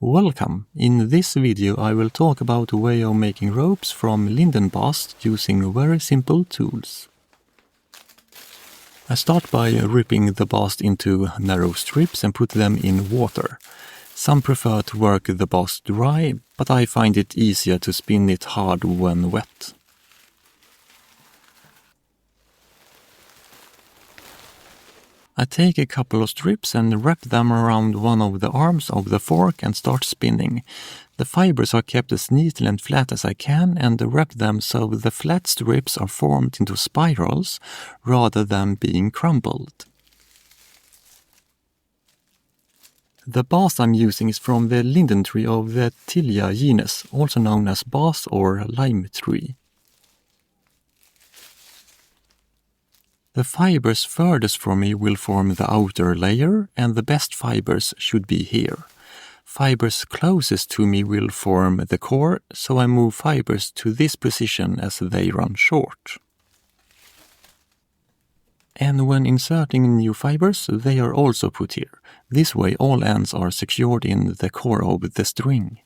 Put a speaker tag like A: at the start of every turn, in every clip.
A: Welcome! In this video I will talk about a way of making ropes from linden bast using very simple tools. I start by ripping the bast into narrow strips and put them in water. Some prefer to work the bast dry, but I find it easier to spin it hard when wet. I take a couple of strips and wrap them around one of the arms of the fork and start spinning. The fibers are kept as neatly and flat as I can and wrap them so the flat strips are formed into spirals rather than being crumpled. The bast I'm using is from the linden tree of the Tilia genus, also known as bast or lime tree. The fibers furthest from me will form the outer layer, and the best fibers should be here. Fibers closest to me will form the core, so I move fibers to this position as they run short. And when inserting new fibers, they are also put here. This way all ends are secured in the core of the string.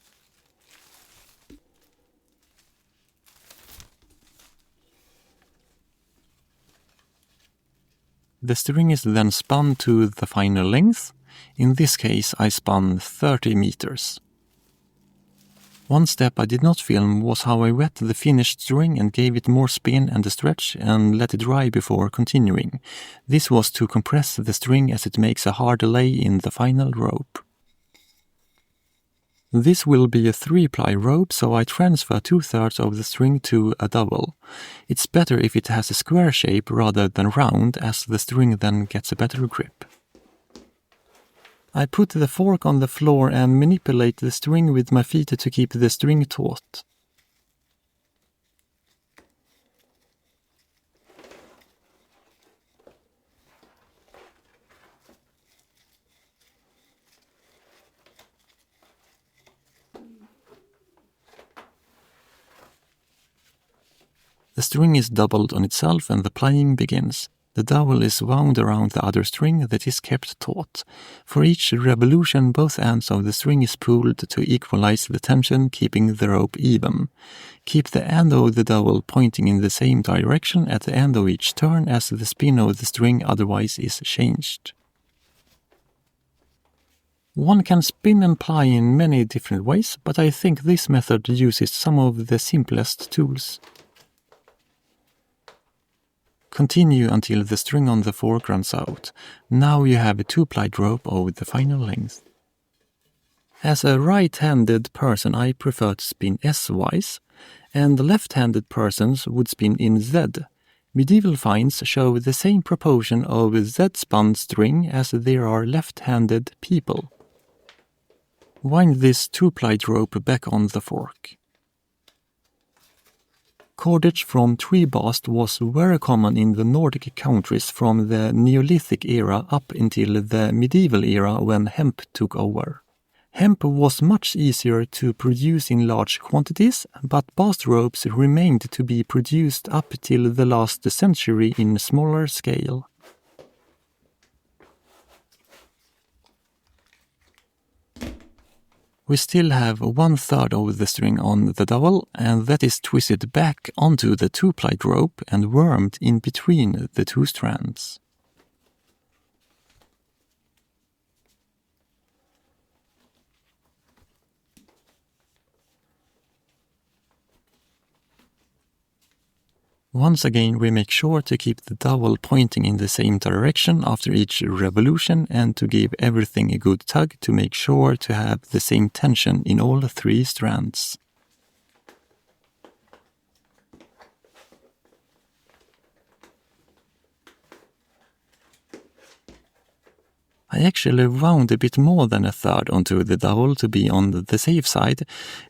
A: The string is then spun to the final length. In this case I spun 30 meters. One step I did not film was how I wet the finished string and gave it more spin and a stretch and let it dry before continuing. This was to compress the string as it makes a harder lay in the final rope. This will be a 3-ply rope, so I transfer 2/3 of the string to a double. It's better if it has a square shape rather than round, as the string then gets a better grip. I put the fork on the floor and manipulate the string with my feet to keep the string taut. The string is doubled on itself and the plying begins. The dowel is wound around the other string that is kept taut. For each revolution, both ends of the string is pulled to equalize the tension, keeping the rope even. Keep the end of the dowel pointing in the same direction at the end of each turn, as the spin of the string otherwise is changed. One can spin and ply in many different ways, but I think this method uses some of the simplest tools. Continue until the string on the fork runs out. Now you have a 2-plied rope of the final length. As a right-handed person I prefer to spin S-wise, and left-handed persons would spin in Z. Medieval finds show the same proportion of Z-spun string as there are left-handed people. Wind this 2-plied rope back on the fork. Cordage from tree bast was very common in the Nordic countries from the Neolithic era up until the medieval era when hemp took over. Hemp was much easier to produce in large quantities, but bast ropes remained to be produced up till the last century in smaller scale. We still have 1/3 of the string on the dowel, and that is twisted back onto the 2-plied rope and wormed in between the two strands. Once again we make sure to keep the dowel pointing in the same direction after each revolution and to give everything a good tug to make sure to have the same tension in all 3 strands. I actually wound a bit more than 1/3 onto the dowel to be on the safe side,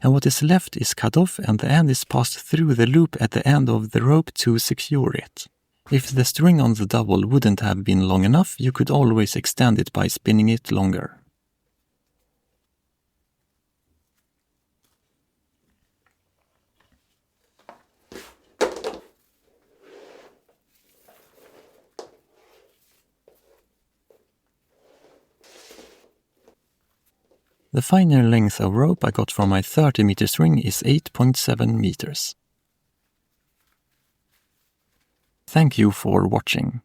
A: and what is left is cut off and the end is passed through the loop at the end of the rope to secure it. If the string on the dowel wouldn't have been long enough, you could always extend it by spinning it longer. The final length of rope I got from my 30-meter string is 8.7 meters. Thank you for watching.